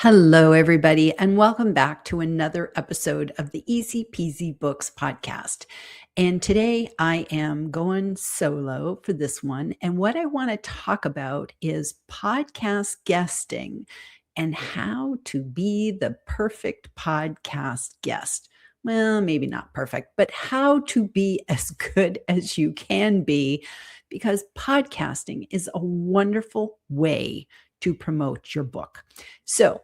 Hello, everybody, and welcome back to another episode of the Easy Peasy Books podcast. And today I am going solo for this one. And what I want to talk about is podcast guesting and how to be the perfect podcast guest. Well, maybe not perfect, but how to be as good as you can be, because podcasting is a wonderful way to promote your book. So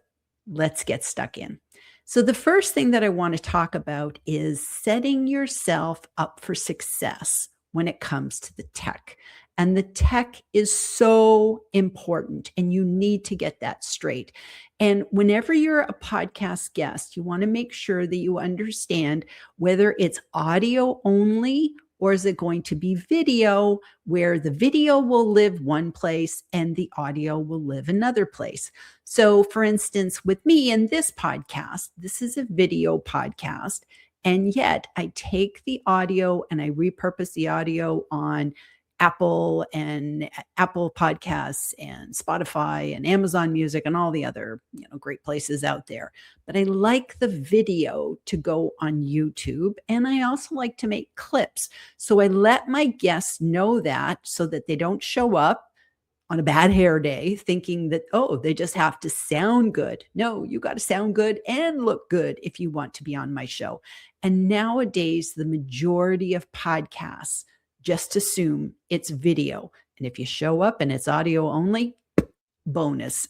let's get stuck in. So the first thing that I want to talk about is setting yourself up for success when it comes to the tech. And the tech is so important, and you need to get that straight. And whenever you're a podcast guest, you want to make sure that you understand whether it's audio only or is it going to be video, where the video will live one place and the audio will live another place. So, for instance, with me in this podcast, this is a video podcast, and yet I take the audio and I repurpose the audio on Apple and Apple Podcasts and Spotify and Amazon Music and all the other, great places out there. But I like the video to go on YouTube, and I also like to make clips. So I let my guests know that so that they don't show up on a bad hair day thinking that, oh, they just have to sound good. No, you got to sound good and look good if you want to be on my show. And nowadays, the majority of podcasts just assume it's video. And if you show up and it's audio only, bonus.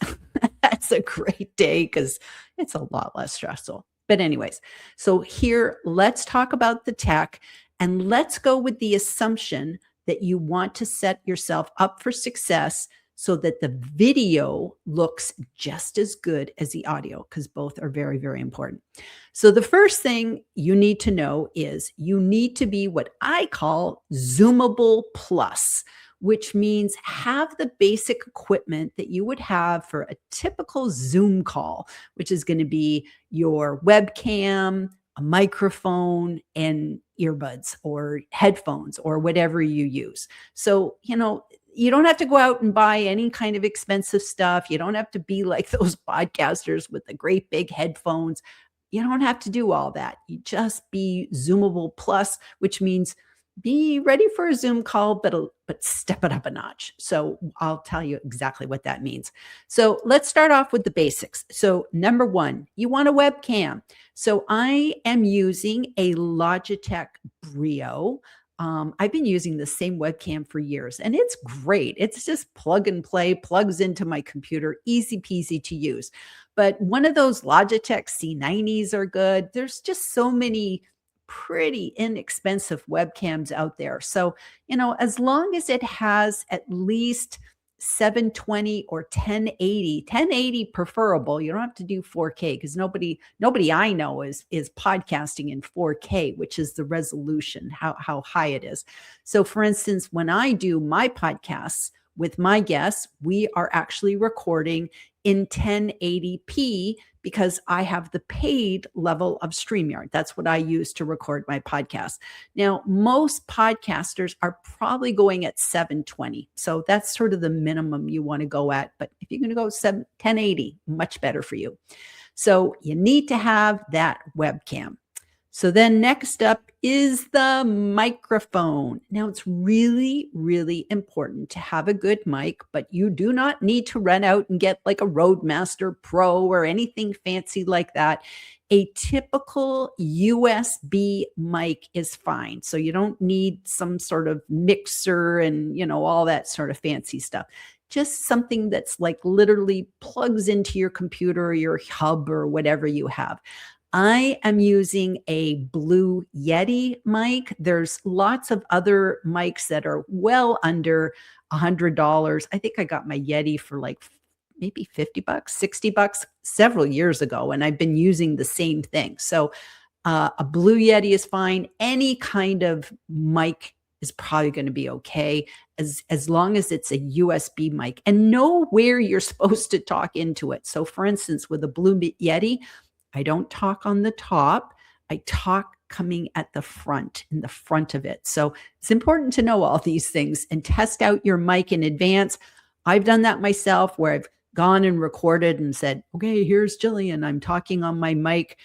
That's a great day because it's a lot less stressful. But anyways, so here, let's talk about the tech, and let's go with the assumption that you want to set yourself up for success so that the video looks just as good as the audio, because both are very, very important. So the first thing you need to know is you need to be what I call Zoomable Plus, which means have the basic equipment that you would have for a typical Zoom call, which is going to be your webcam, a microphone, and earbuds or headphones or whatever you use. So, you don't have to go out and buy any kind of expensive stuff. You don't have to be like those podcasters with the great big headphones. You don't have to do all that. You just be Zoomable Plus, which means be ready for a Zoom call, but step it up a notch. So I'll tell you exactly what that means. So let's start off with the basics. So number one, you want a webcam. So I am using a Logitech Brio. I've been using the same webcam for years, and it's great. It's just plug and play, plugs into my computer, easy peasy to use. But one of those Logitech C90s are good. There's just so many pretty inexpensive webcams out there. So, as long as it has at least 720 or 1080 preferable. You don't have to do 4K because nobody I know is podcasting in 4K, which is the resolution, how high it is. So for instance, when I do my podcasts with my guests, we are actually recording in 1080p because I have the paid level of StreamYard. That's what I use to record my podcast. Now, most podcasters are probably going at 720. So that's sort of the minimum you want to go at. But if you're going to go 1080, much better for you. So you need to have that webcam. So then next up is the microphone. Now it's really, really important to have a good mic, but you do not need to run out and get like a Roadmaster Pro or anything fancy like that. A typical USB mic is fine. So you don't need some sort of mixer and, all that sort of fancy stuff. Just something that's like literally plugs into your computer or your hub or whatever you have. I am using a Blue Yeti mic. There's lots of other mics that are well under $100. I think I got my Yeti for like maybe $50, $60 several years ago, and I've been using the same thing. So a Blue Yeti is fine. Any kind of mic is probably going to be okay as long as it's a USB mic, and know where you're supposed to talk into it. So for instance, with a Blue Yeti, I don't talk on the top. I talk coming at the front, in the front of it. So it's important to know all these things and test out your mic in advance. I've done that myself where I've gone and recorded and said, okay, here's Gillian. I'm talking on my mic,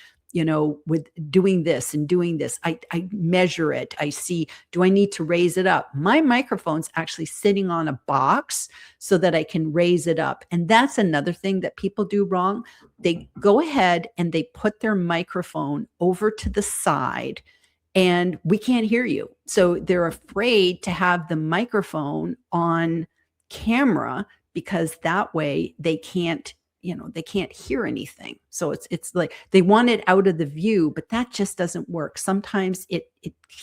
with doing this and doing this. I measure it. I see, do I need to raise it up? My microphone's actually sitting on a box so that I can raise it up. And that's another thing that people do wrong. They go ahead and they put their microphone over to the side and we can't hear you. So they're afraid to have the microphone on camera because that way they can't hear anything. So it's like they want it out of the view, but that just doesn't work. Sometimes it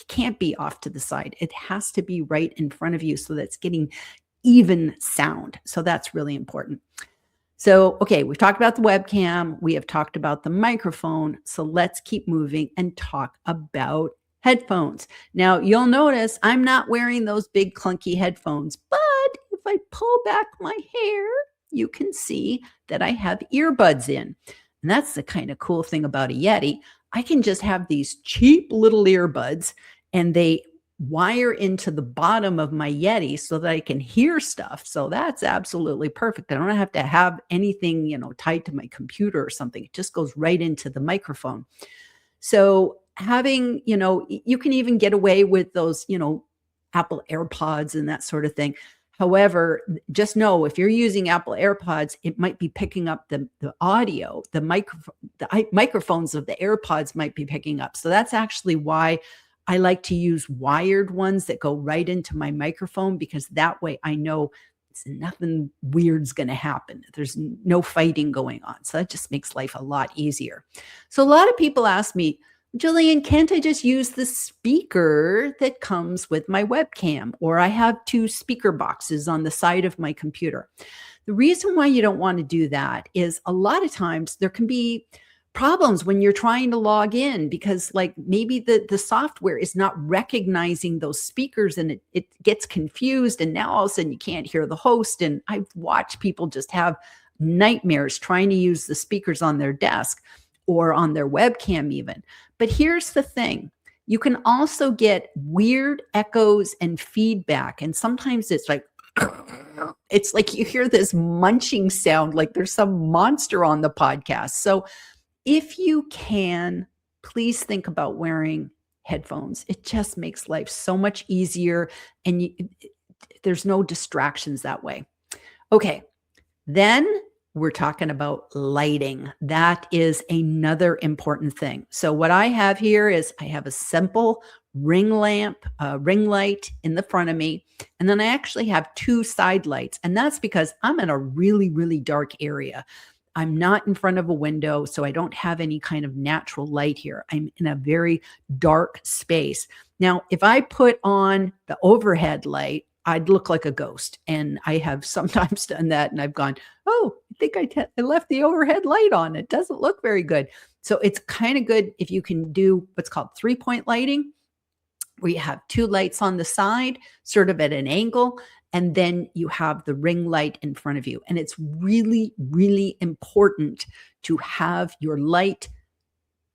can't be off to the side. It has to be right in front of you so that's getting even sound. So that's really important. So, okay, we've talked about the webcam. We have talked about the microphone. So let's keep moving and talk about headphones. Now, you'll notice I'm not wearing those big clunky headphones, but if I pull back my hair, you can see that I have earbuds in. And that's the kind of cool thing about a Yeti. I can just have these cheap little earbuds and they wire into the bottom of my Yeti so that I can hear stuff. So that's absolutely perfect. I don't have to have anything, tied to my computer or something. It just goes right into the microphone. So having, you can even get away with those, Apple AirPods and that sort of thing. However, just know if you're using Apple AirPods, it might be picking up the audio, the microphones of the AirPods might be picking up. So that's actually why I like to use wired ones that go right into my microphone, because that way I know nothing weird's going to happen. There's no fighting going on. So that just makes life a lot easier. So a lot of people ask me, Gillian, can't I just use the speaker that comes with my webcam? Or I have 2 speaker boxes on the side of my computer. The reason why you don't want to do that is a lot of times there can be problems when you're trying to log in because like maybe the software is not recognizing those speakers and it gets confused. And now all of a sudden you can't hear the host. And I've watched people just have nightmares trying to use the speakers on their desk or on their webcam even. But here's the thing. You can also get weird echoes and feedback. And sometimes it's like you hear this munching sound like there's some monster on the podcast. So if you can, please think about wearing headphones. It just makes life so much easier and there's no distractions that way. Okay, then we're talking about lighting. That is another important thing. So what I have here is I have a simple ring light in the front of me. And then I actually have 2 side lights. And that's because I'm in a really, really dark area. I'm not in front of a window, so I don't have any kind of natural light here. I'm in a very dark space. Now, if I put on the overhead light, I'd look like a ghost. And I have sometimes done that and I've gone, oh, I think I left the overhead light on. It doesn't look very good. So it's kind of good if you can do what's called 3-point lighting, where you have 2 lights on the side, sort of at an angle, and then you have the ring light in front of you. And it's really, really important to have your light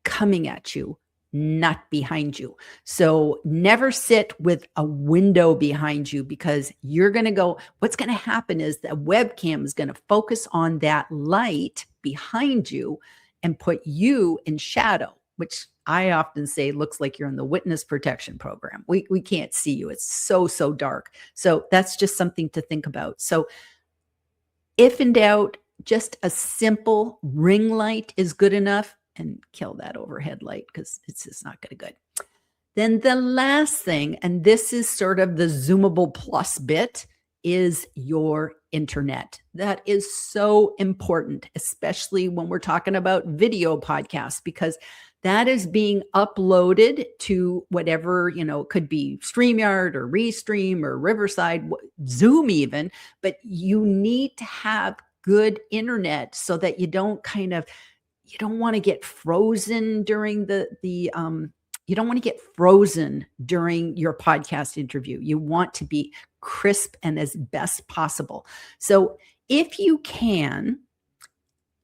coming at you, not behind you. So never sit with a window behind you because you're going to go, what's going to happen is the webcam is going to focus on that light behind you and put you in shadow, which I often say looks like you're in the witness protection program. We can't see you. It's so dark. So that's just something to think about. So if in doubt, just a simple ring light is good enough, and kill that overhead light because it's just not going to good. Then the last thing, and this is sort of the Zoomable plus bit, is your internet. That is so important, especially when we're talking about video podcasts, because that is being uploaded to whatever, it could be StreamYard or Restream or Riverside, Zoom even, but you need to have good internet so that you don't want to get frozen during you don't want to get frozen during your podcast interview. You want to be crisp and as best possible. So if you can,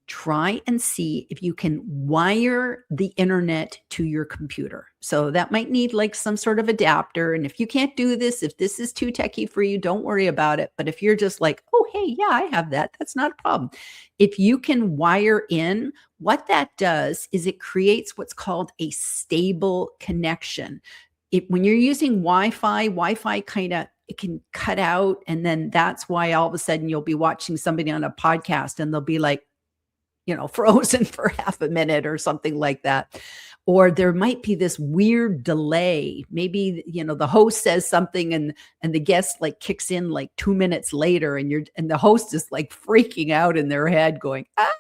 try and see if you can wire the internet to your computer. So that might need like some sort of adapter. And if you can't do this, if this is too techie for you, don't worry about it. But if you're just like, oh, hey, yeah, I have that, that's not a problem. If you can wire in, what that does is it creates what's called a stable connection. When you're using Wi-Fi kind of, it can cut out. And then that's why all of a sudden you'll be watching somebody on a podcast and they'll be like, frozen for half a minute or something like that. Or there might be this weird delay. Maybe, the host says something and the guest like kicks in like 2 minutes later and the host is like freaking out in their head going, ah,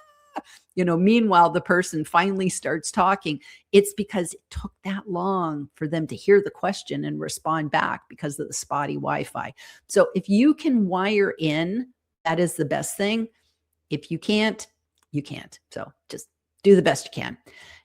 meanwhile, the person finally starts talking. It's because it took that long for them to hear the question and respond back because of the spotty Wi-Fi. So if you can wire in, that is the best thing. If you can't, you can't. So just do the best you can.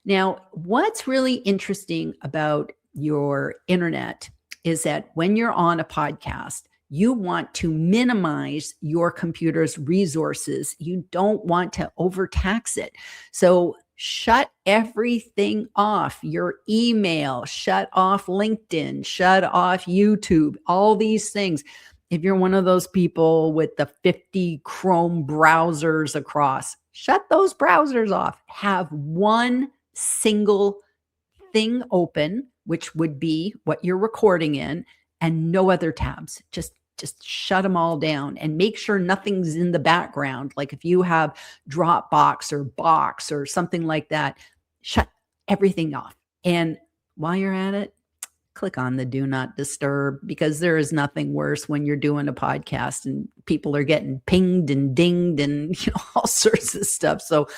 Now, what's really interesting about your internet is that when you're on a podcast, you want to minimize your computer's resources. You don't want to overtax it. So shut everything off. Your email, shut off LinkedIn, shut off YouTube, all these things. If you're one of those people with the 50 Chrome browsers across, shut those browsers off. Have one single thing open, which would be what you're recording in, and no other tabs. Just shut them all down and make sure nothing's in the background. Like if you have Dropbox or Box or something like that, shut everything off. And while you're at it, click on the do not disturb, because there is nothing worse when you're doing a podcast and people are getting pinged and dinged and all sorts of stuff. So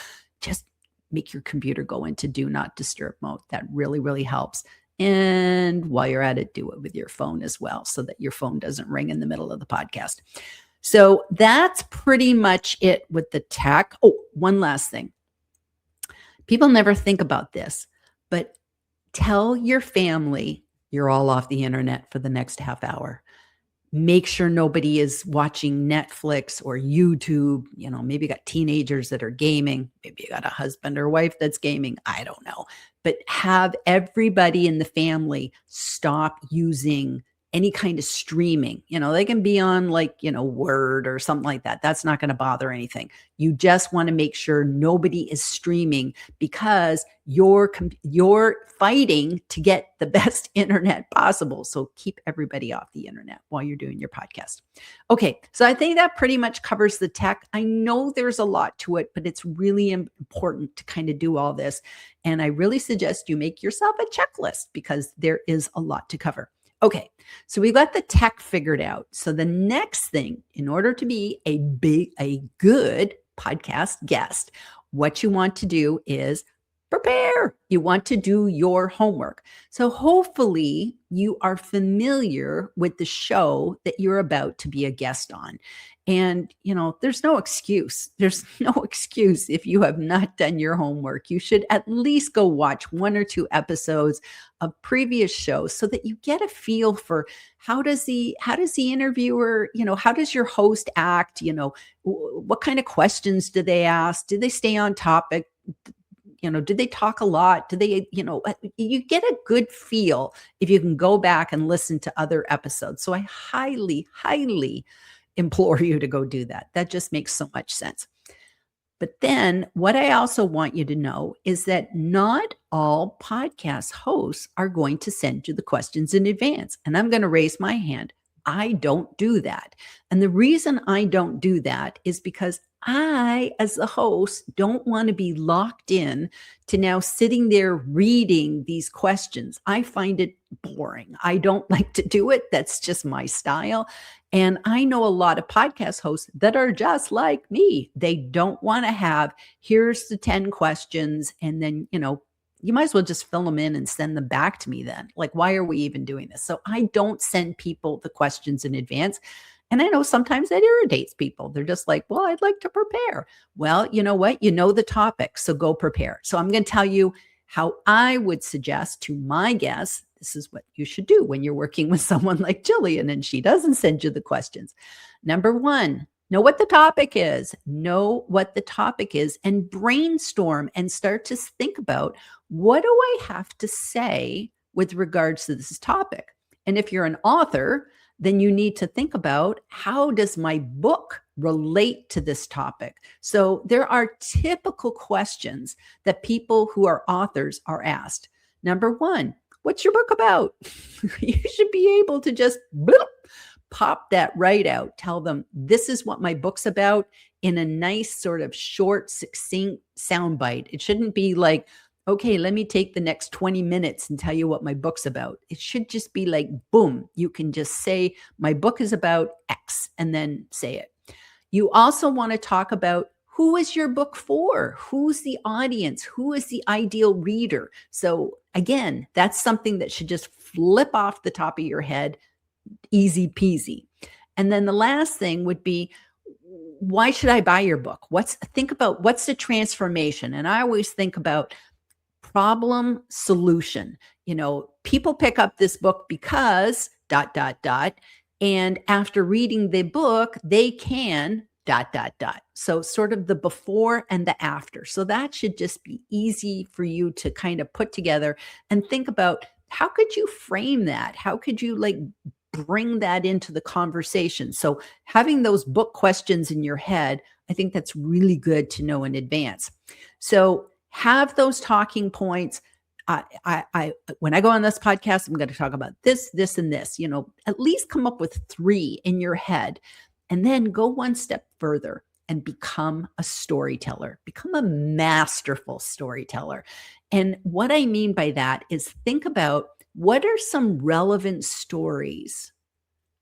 just make your computer go into do not disturb mode. That really, really helps. And while you're at it, do it with your phone as well so that your phone doesn't ring in the middle of the podcast. So that's pretty much it with the tech. Oh, one last thing. People never think about this, but tell your family you're all off the internet for the next half hour. Make sure nobody is watching Netflix or YouTube. Maybe you got teenagers that are gaming. Maybe you got a husband or wife that's gaming. I don't know. But have everybody in the family stop using any kind of streaming. They can be on Word or something like that. That's not going to bother anything. You just want to make sure nobody is streaming, because you're fighting to get the best internet possible. So keep everybody off the internet while you're doing your podcast. Okay, so I think that pretty much covers the tech. I know there's a lot to it, but it's really important to kind of do all this. And I really suggest you make yourself a checklist, because there is a lot to cover. Okay, so we've got the tech figured out. So the next thing, in order to be a good podcast guest, what you want to do is prepare. You want to do your homework. So hopefully you are familiar with the show that you're about to be a guest on. And, there's no excuse. There's no excuse if you have not done your homework. You should at least go watch 1 or 2 episodes of previous shows so that you get a feel for how does the interviewer, how does your host act? What kind of questions do they ask? Do they stay on topic? Do they talk a lot? Do they, you get a good feel if you can go back and listen to other episodes. So I highly, highly implore you to go do that. That just makes so much sense. But then what I also want you to know is that not all podcast hosts are going to send you the questions in advance. And I'm going to raise my hand. I don't do that. And the reason I don't do that is because I, as the host, don't want to be locked in to now sitting there reading these questions. I find it boring. I don't like to do it. That's just my style. And I know a lot of podcast hosts that are just like me. They don't want to have, here's the 10 questions, and then, you might as well just fill them in and send them back to me then. Like, why are we even doing this? So I don't send people the questions in advance. And I know sometimes that irritates people. They're just like, well, I'd like to prepare. Well, you know what? You know the topic, so go prepare. So I'm going to tell you how I would suggest to my guests, this is what you should do when you're working with someone like Gillian and she doesn't send you the questions. Number one, Know what the topic is. Know what the topic is and brainstorm and start to think about, what do I have to say with regards to this topic? And if you're an author, then you need to think about, how does my book relate to this topic? So there are typical questions that people who are authors are asked. Number one, what's your book about? You should be able to just bloop, pop that right out. Tell them, this is what my book's about, in a nice sort of short, succinct soundbite. It shouldn't be like, okay, let me take the next 20 minutes and tell you what my book's about. It should just be like, boom, you can just say, my book is about X, and then say it. You also want to talk about, who is your book for? Who's the audience? Who is the ideal reader? So again, that's something that should just flip off the top of your head, easy peasy. And then the last thing would be, why should I buy your book? Think about, what's the transformation? And I always think about problem solution. People pick up this book because ... And after reading the book, they can ... So sort of the before and the after. So that should just be easy for you to kind of put together and think about, how could you frame that? How could you bring that into the conversation? So having those book questions in your head, I think that's really good to know in advance. So have those talking points. When I go on this podcast, I'm going to talk about this, this, and this. At least come up with 3 in your head, and then go one step further and become a storyteller. Become a masterful storyteller. And what I mean by that is, think about, what are some relevant stories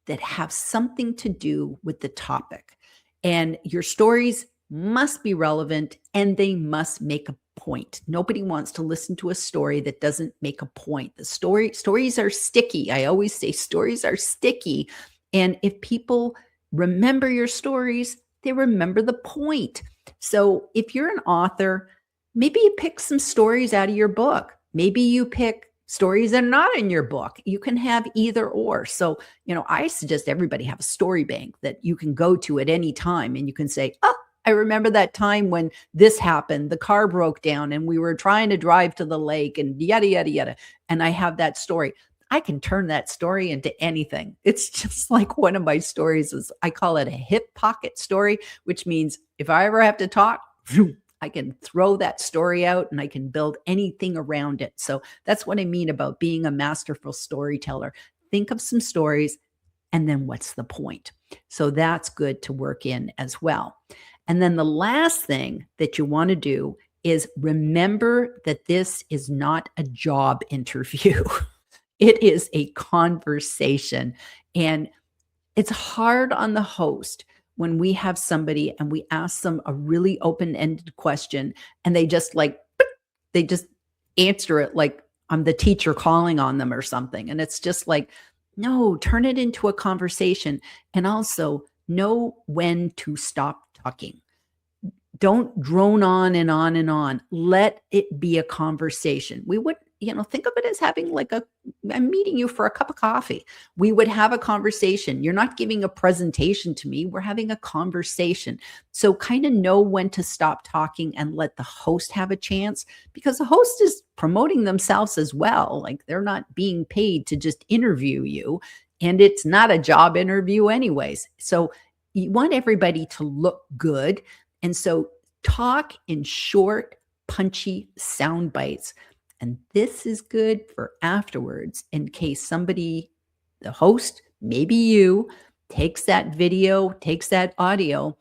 that have something to do with the topic. And your stories must be relevant, and they must make a point. Nobody wants to listen to a story that doesn't make a point. Stories are sticky. I always say stories are sticky. And if people remember your stories, they remember the point. So if you're an author, maybe you pick some stories out of your book. Maybe you pick stories that are not in your book. You can have either or. So, I suggest everybody have a story bank that you can go to at any time, and you can say, oh, I remember that time when this happened, the car broke down and we were trying to drive to the lake and yada, yada, yada. And I have that story. I can turn that story into anything. It's just like one of my stories is, I call it a hip pocket story, which means if I ever have to talk, I can throw that story out and I can build anything around it. So that's what I mean about being a masterful storyteller. Think of some stories, and then what's the point? So that's good to work in as well. And then the last thing that you want to do is remember that this is not a job interview. It is a conversation. And it's hard on the host when we have somebody and we ask them a really open-ended question, and they just they just answer it like I'm the teacher calling on them or something. And it's just like, no, turn it into a conversation. And also know when to stop talking. Don't drone on and on and on. Let it be a conversation. We would, think of it as having I'm meeting you for a cup of coffee. We would have a conversation. You're not giving a presentation to me. We're having a conversation. So kind of know when to stop talking and let the host have a chance, because the host is promoting themselves as well. They're not being paid to just interview you, and it's not a job interview anyways. So you want everybody to look good. And so talk in short, punchy sound bites. And this is good for afterwards, in case somebody, the host, maybe you, takes that video, takes that audio,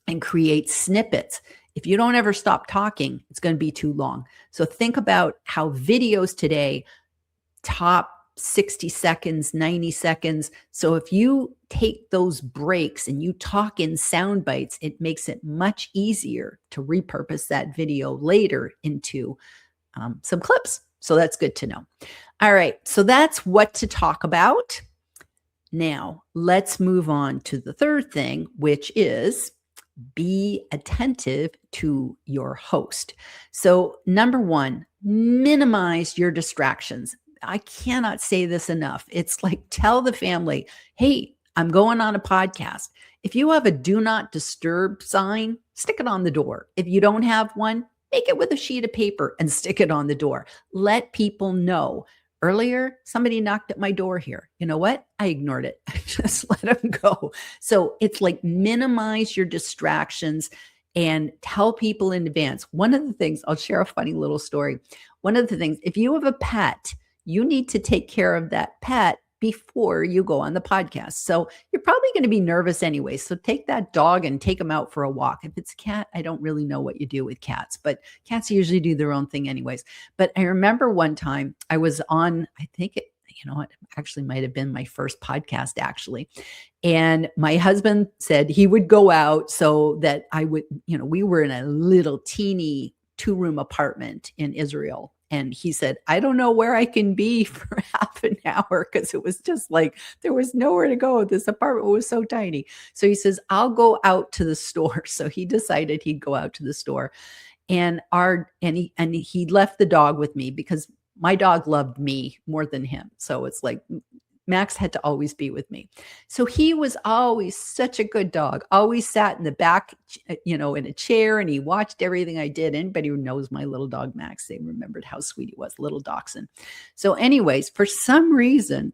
and creates snippets. If you don't ever stop talking, it's going to be too long. So think about how videos today top 60 seconds, 90 seconds. So if you take those breaks and you talk in sound bites, it makes it much easier to repurpose that video later into some clips. So that's good to know. All right. So that's what to talk about. Now let's move on to the third thing, which is be attentive to your host. So number one, minimize your distractions. I cannot say this enough. It's like, tell the family, hey, I'm going on a podcast. If you have a do not disturb sign, stick it on the door. If you don't have one, make it with a sheet of paper and stick it on the door. Let people know. Earlier, somebody knocked at my door here. You know what? I ignored it. I just let them go. So it's like minimize your distractions and tell people in advance. One of the things, I'll share a funny little story. One of the things, if you have a pet, you need to take care of that pet before you go on the podcast. So you're probably going to be nervous anyway. So take that dog and take him out for a walk. If it's a cat, I don't really know what you do with cats, but cats usually do their own thing anyways. But I remember one time I was on, I think it, it actually might have been my first podcast actually. And my husband said he would go out so that I would, we were in a little teeny 2-room apartment in Israel. And he said, I don't know where I can be for half an hour because it was just like there was nowhere to go. This apartment was so tiny. So he says, I'll go out to the store. So he decided he'd go out to the store. And he left the dog with me because my dog loved me more than him. So it's like Max had to always be with me. So he was always such a good dog, always sat in the back, in a chair, and he watched everything I did. Anybody who knows my little dog, Max, they remembered how sweet he was, little dachshund. So anyways, for some reason,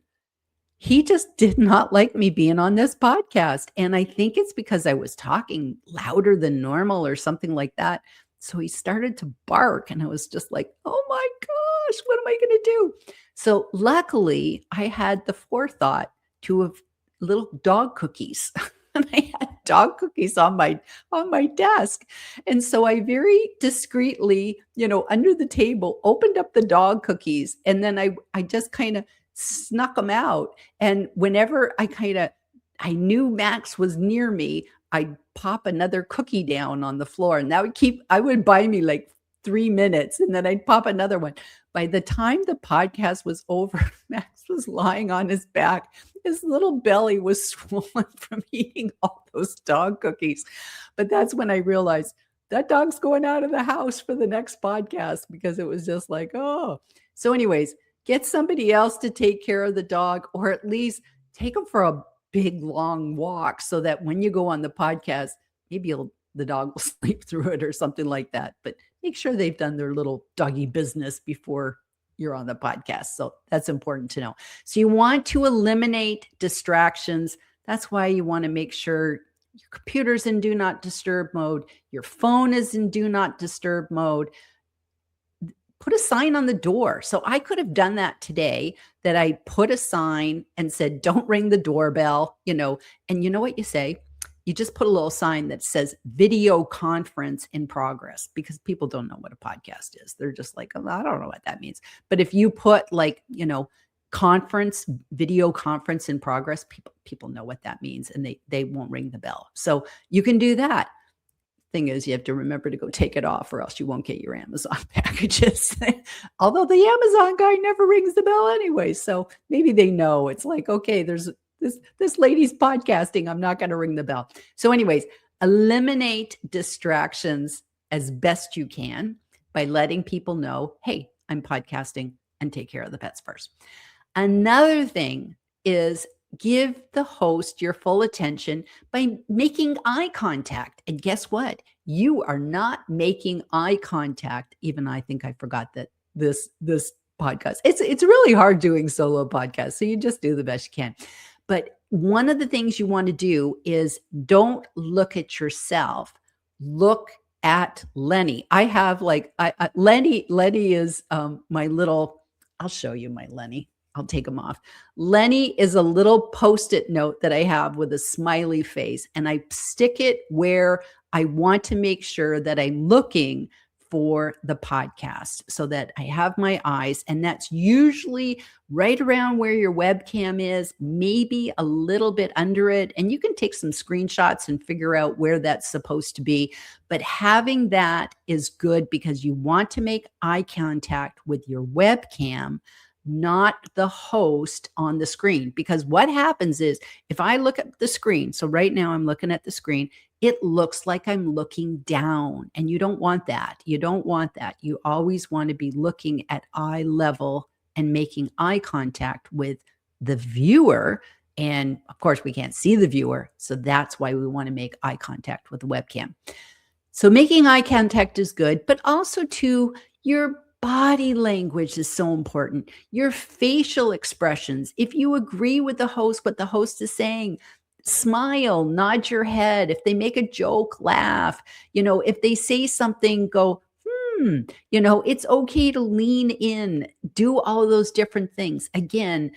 he just did not like me being on this podcast. And I think it's because I was talking louder than normal or something like that. So he started to bark and I was just like, oh my gosh, what am I going to do? So luckily I had the forethought to have little dog cookies. And I had dog cookies on my desk. And so I very discreetly, under the table, opened up the dog cookies. And then I just kind of snuck them out. And whenever I knew Max was near me, I'd pop another cookie down on the floor, and I would buy me like 3 minutes, and then I'd pop another one. By the time the podcast was over, Max was lying on his back. His little belly was swollen from eating all those dog cookies. But that's when I realized that dog's going out of the house for the next podcast because it was just like, oh. So anyways, get somebody else to take care of the dog, or at least take him for a big, long walk so that when you go on the podcast, maybe the dog will sleep through it or something like that. But make sure they've done their little doggy business before you're on the podcast. So that's important to know. So you want to eliminate distractions. That's why you want to make sure your computer's in do not disturb mode. Your phone is in do not disturb mode. Put a sign on the door. So I could have done that today, that I put a sign and said, don't ring the doorbell, and you know what you say? You just put a little sign that says video conference in progress, because people don't know what a podcast is. They're just like, oh, I don't know what that means. But if you put video conference in progress, people know what that means, and they won't ring the bell. So you can do that. Thing is, you have to remember to go take it off, or else you won't get your Amazon packages. Although the Amazon guy never rings the bell anyway. So maybe they know. It's like, okay, there's this lady's podcasting. I'm not going to ring the bell. So anyways, eliminate distractions as best you can by letting people know, hey, I'm podcasting, and take care of the pets first. Another thing is give the host your full attention by making eye contact. And guess what? You are not making eye contact. Even I think I forgot that this podcast, it's really hard doing solo podcasts. So you just do the best you can. But one of the things you want to do is don't look at yourself. Look at Lenny. I have Lenny is my little, I'll show you my Lenny. I'll take him off. Lenny is a little Post-it note that I have with a smiley face, and I stick it where I want to make sure that I'm looking for the podcast, so that I have my eyes, and that's usually right around where your webcam is, maybe a little bit under it. And you can take some screenshots and figure out where that's supposed to be. But having that is good because you want to make eye contact with your webcam, not the host on the screen. Because what happens is, if I look at the screen, so right now I'm looking at the screen, it looks like I'm looking down, and you don't want that. You don't want that. You always want to be looking at eye level and making eye contact with the viewer. And of course, we can't see the viewer. So that's why we want to make eye contact with the webcam. So making eye contact is good, but also too, your body language is so important. Your facial expressions. If you agree with the host, what the host is saying, smile, nod your head. If they make a joke, laugh. If they say something, go, hmm. It's okay to lean in, do all of those different things. Again,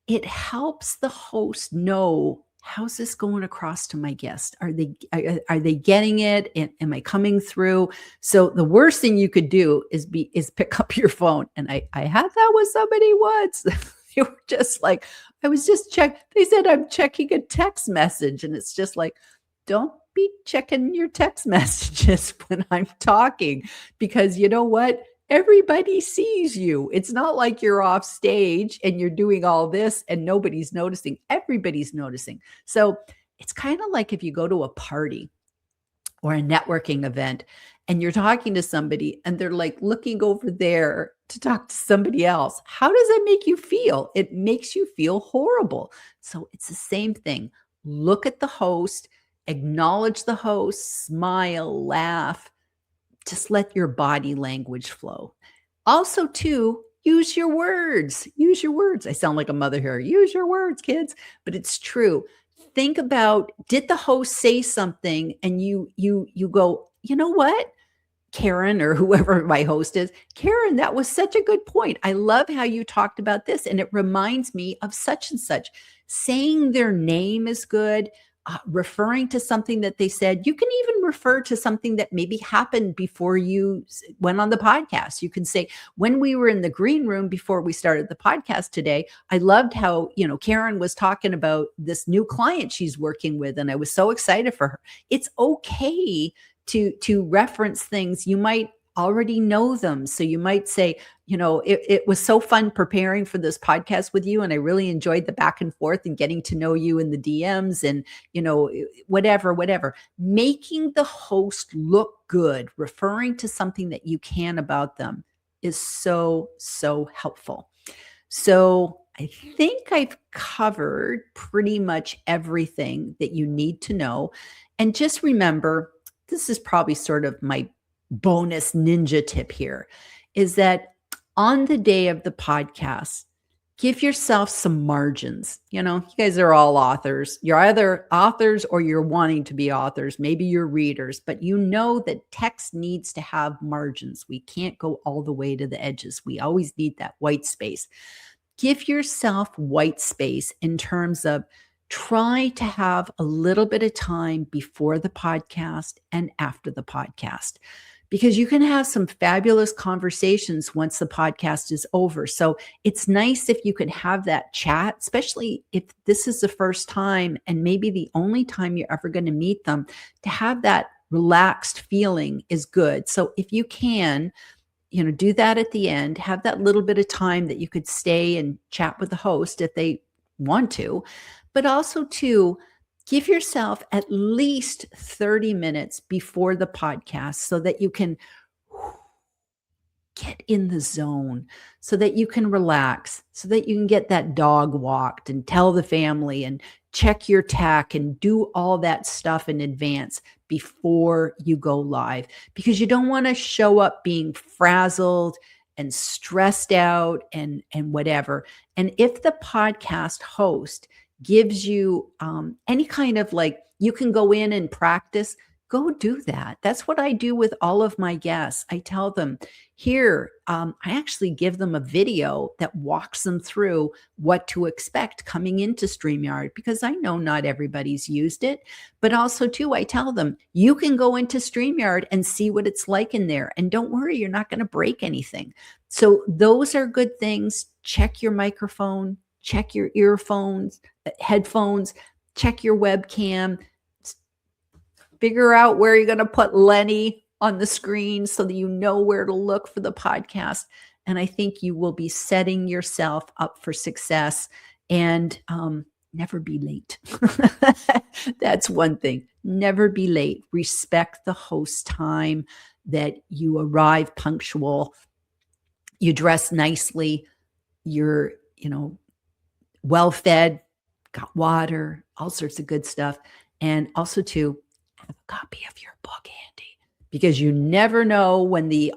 it helps the host know, how's this going across to my guest? Are they getting it? Am I coming through? So the worst thing you could do is pick up your phone. And I had that with somebody once. They were just like, I was just they said I'm checking a text message. And it's just like, don't be checking your text messages when I'm talking, because you know what? Everybody sees you. It's not like you're off stage and you're doing all this and nobody's noticing. Everybody's noticing. So it's kind of like if you go to a party or a networking event and you're talking to somebody and they're like looking over there to talk to somebody else. How does that make you feel? It makes you feel horrible. So it's the same thing. Look at the host, acknowledge the host, smile, laugh, just let your body language flow. Also, too, use your words. Use your words. I sound like a mother here. Use your words, kids. But it's true. Think about, did the host say something and you go, you know what? Karen, or whoever my host is, Karen, that was such a good point. I love how you talked about this. And it reminds me of such and such. Saying their name is good. Referring to something that they said. You can even refer to something that maybe happened before you went on the podcast. You can say, when we were in the green room before we started the podcast today, I loved how, Karen was talking about this new client she's working with, and I was so excited for her. It's okay to reference things. You might already know them. So you might say, it was so fun preparing for this podcast with you. And I really enjoyed the back and forth and getting to know you in the DMs and, whatever. Making the host look good, referring to something that you can about them is so, so helpful. So I think I've covered pretty much everything that you need to know. And just remember, this is probably sort of my bonus ninja tip here, is that on the day of the podcast, give yourself some margins. You guys are all authors. You're either authors or you're wanting to be authors. Maybe you're readers, but you know that text needs to have margins. We can't go all the way to the edges. We always need that white space. Give yourself white space in terms of try to have a little bit of time before the podcast and after the podcast, because you can have some fabulous conversations once the podcast is over. So it's nice if you could have that chat, especially if this is the first time and maybe the only time you're ever going to meet them. To have that relaxed feeling is good. So if you can, do that at the end, have that little bit of time that you could stay and chat with the host if they want to, but also to give yourself at least 30 minutes before the podcast so that you can get in the zone, so that you can relax, so that you can get that dog walked and tell the family and check your tech and do all that stuff in advance before you go live, because you don't want to show up being frazzled and stressed out and whatever. And if the podcast host gives you any kind of you can go in and practice, go do that. That's what I do with all of my guests. I tell them here, I actually give them a video that walks them through what to expect coming into StreamYard, because I know not everybody's used it, but also too, I tell them you can go into StreamYard and see what it's like in there. And don't worry, you're not going to break anything. So those are good things. Check your microphone, check your earphones, headphones, check your webcam, figure out where you're going to put Lenny on the screen so that you know where to look for the podcast. And I think you will be setting yourself up for success. And never be late. That's one thing. Never be late. Respect the host's time, that you arrive punctual, you dress nicely, you're, well fed, got water, all sorts of good stuff. And also to have a copy of your book handy because you never know when the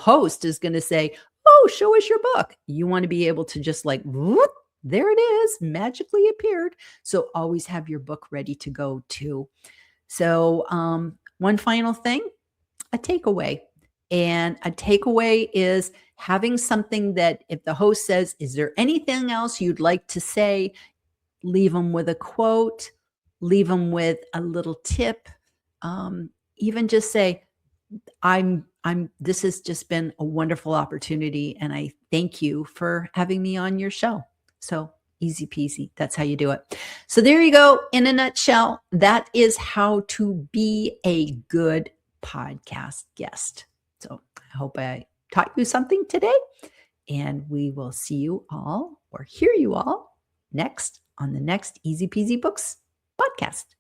host is going to say, "Oh, show us your book." You want to be able to just like, whoop, there it is, magically appeared. So always have your book ready to go too. So one final thing, a takeaway. And a takeaway is having something that if the host says, "Is there anything else you'd like to say?" Leave them with a quote, leave them with a little tip. Even just say, this has just been a wonderful opportunity. And I thank you for having me on your show. So easy peasy. That's how you do it. So there you go. In a nutshell, that is how to be a good podcast guest. So I hope I taught you something today. And we will see you all or hear you all next on the next Easy Peasy Books podcast.